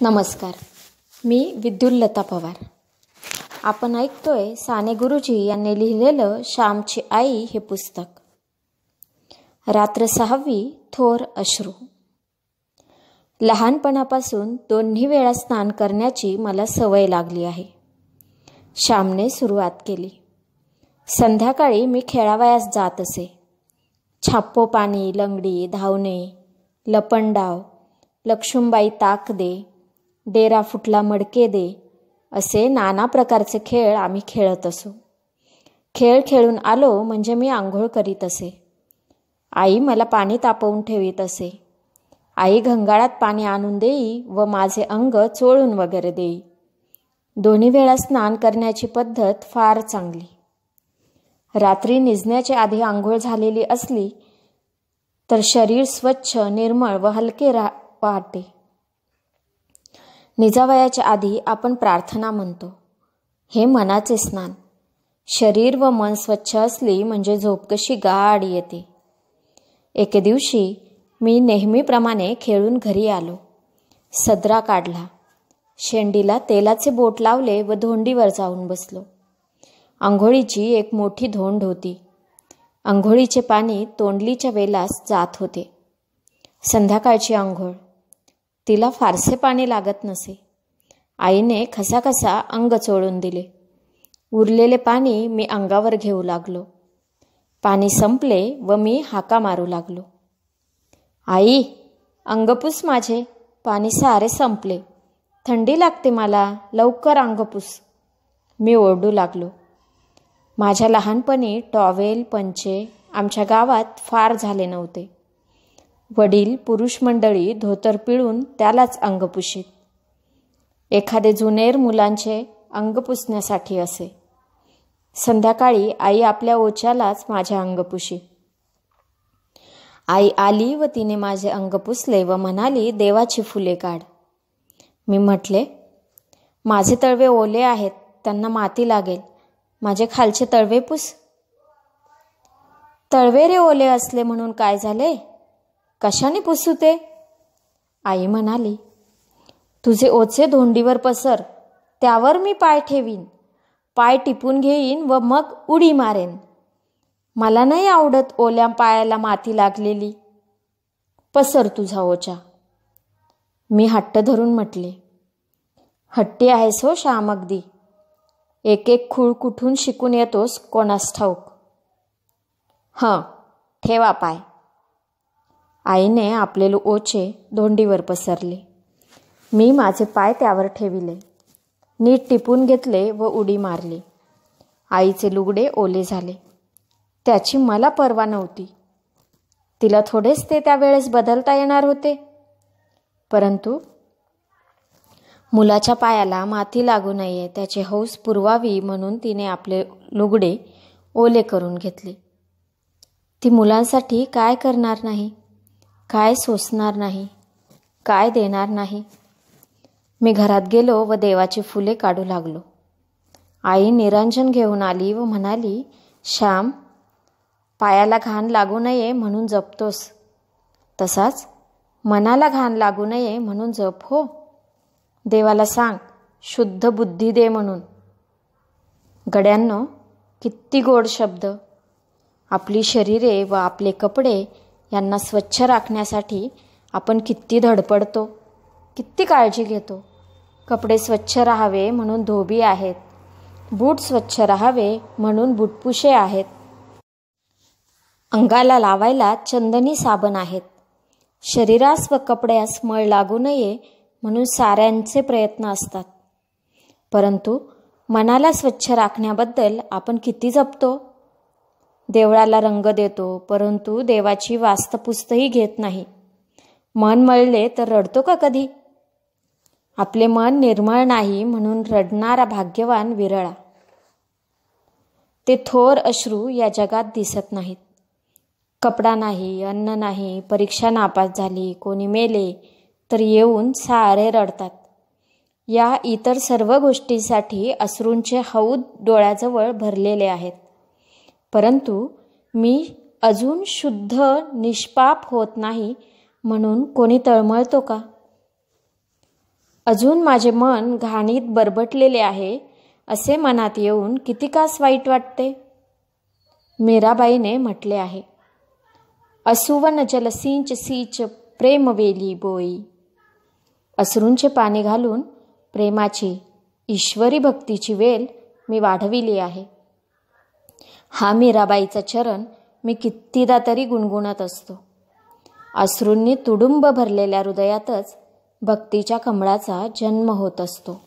नमस्कार. मी विद्युल्लता पवार. आपण ऐकतोय साने गुरुजी यांनी लिहिलेलं श्यामची आई हे पुस्तक. रात्र 6वी. थोर अश्रू. लहानपणापासून दोन्ही वेळा स्नान करण्याची मला सवय लागली आहे. श्यामने सुरुवात केली. संध्याकाळी मी खेळावयास जात असे. छाप्पो पाणी, लंगडी, धावणे, लपंडाव, लक्ष्मीबाई ताक दे, डेरा फुटला मडके दे असे नाना प्रकारचे खेळ आम्ही खेळत असू. खेळ खेळून आलो म्हणजे मी आंघोळ करीत असे. आई मला पाणी तापवून ठेवीत असे. आई घंगाळात पाणी आणून देई व माझे अंग चोळून वगैरे देई. दोन्ही वेळा स्नान करण्याची पद्धत फार चांगली. रात्री निजण्याच्या आधी आंघोळ झालेली असली तर शरीर स्वच्छ, निर्मळ व हलके वाटते. निजावयाच्या आधी आपण प्रार्थना म्हणतो. हे मनाचे स्नान. शरीर व मन स्वच्छ असली म्हणजे झोप कशी गाढ येते. एके दिवशी मी नेहमीप्रमाणे खेळून घरी आलो. सदरा काढला, शेंडीला तेलाचे बोट लावले व धोंडीवर जाऊन बसलो. आंघोळीची एक मोठी धोंड होती. आंघोळीचे पाणी तोंडलीच्या वेलास जात होते. संध्याकाळची आंघोळ. तिला फारसे पाणी लागत नसे. आईने खसाखसा अंग चोळून दिले. उरलेले पाणी मी अंगावर घेऊ लागलो. पाणी संपले व मी हाका मारू लागलो. आई, अंग पुस माझे, पाणी सारे संपले, थंडी लागते मला, लवकर अंग पुस. मी ओरडू लागलो. माझ्या लहानपणी टॉवेल, पंचे आमच्या गावात फार झाले नव्हते. वडील पुरुष मंडळी धोतर पिळून त्यालाच अंग पुशीत. एखादे जुनेर मुलांचे अंग पुसण्यासाठी असे. संध्याकाळी आई आपल्या ओच्यालाच माझे अंग पुशी. आई आली व तिने माझे अंग पुसले व म्हणाली, देवाची फुले काढ. मी म्हटले, माझे तळवे ओले आहेत, त्यांना माती लागेल, माझे खालचे तळवे पुस. तळवे रे ओले असले म्हणून काय झाले, कशाने पुसू ते? आई म्हणाली, तुझे ओचे धोंडीवर पसर, त्यावर मी पाय ठेवीन, पाय टिपून घेईन व मग उडी मारेन. मला नाही आवडत ओल्या पायाला माती लागलेली. पसर तुझा ओचा. मी हट्ट धरून म्हटले, हट्टी आहेस हो श्याम अगदी. एक एक खूळ कुठून शिकून येतोस कोणास ठाऊक. ठेवा पाय. आईने आपले ओचे धोंडीवर पसरले. मी माझे पाय त्यावर ठेविले, नीट टिपून घेतले व उडी मारली. आईचे लुगडे ओले झाले. त्याची मला पर्वा नव्हती. तिला थोडेच ते त्यावेळेस बदलता येणार होते. परंतु मुलाच्या पायाला माती लागू नये त्याची हौस पुरवावी म्हणून तिने आपले लुगडे ओले करून घेतले. ती मुलांसाठी काय करणार नाही, काय सोसणार नाही, काय देणार नाही. मी घरात गेलो व देवाची फुले काढू लागलो. आई निरंजन घेऊन आली व म्हणाली, श्याम, पायाला घाण लागू नये म्हणून जपतोस, तसाच मनाला घाण लागू नये म्हणून जप हो. देवाला सांग शुद्ध बुद्धी दे म्हणून. गड्यांनो, किती गोड शब्द. आपली शरीरे व आपले कपडे यांना स्वच्छ राखण्यासाठी आपण किती धडपडतो, किती काळजी घेतो. कपडे स्वच्छ राहावे म्हणून धोबी आहेत, बूट स्वच्छ राहावे म्हणून बुटपुशे आहेत, अंगाला लावायला चंदनी साबण आहेत, शरीरास व कपड्यास मळ लागू नये म्हणून साऱ्यांचे प्रयत्न असतात. परंतु मनाला स्वच्छ राखण्याबद्दल आपण किती जपतो. देवळाला रंग देतो, परंतु देवाची वास्तपुस्तही घेत नाही. मन मळले तर रडतो का कधी? आपले मन निर्मळ नाही म्हणून रडणारा भाग्यवान विरळा. ते थोर अश्रू या जगात दिसत नाहीत. कपडा नाही, अन्न नाही, परीक्षा नापास झाली, कोणी मेले तर येऊन सारे रडतात. या इतर सर्व गोष्टींसाठी अश्रूंचे हौद डोळ्याजवळ भरलेले आहेत. परंतु मी अजून शुद्ध निष्पाप होत नाही म्हणून कोणी तळमळतो का? अजून माझे मन घाणीत बरबटलेले आहे असे मनात येऊन कितीकास वाईट वाटते. मीराबाईने म्हटले आहे, असुवन जल सिंच सीच प्रेमवेली बोई. अश्रूंचे पाणी घालून प्रेमाची, ईश्वरी भक्तीची वेल मी वाढविली आहे. हा मीराबाईचा चरण मी कितीदा तरी गुणगुणत असतो. अश्रूंनी तुडुंब भरलेल्या हृदयातच भक्तीच्या कमळाचा जन्म होत असतो.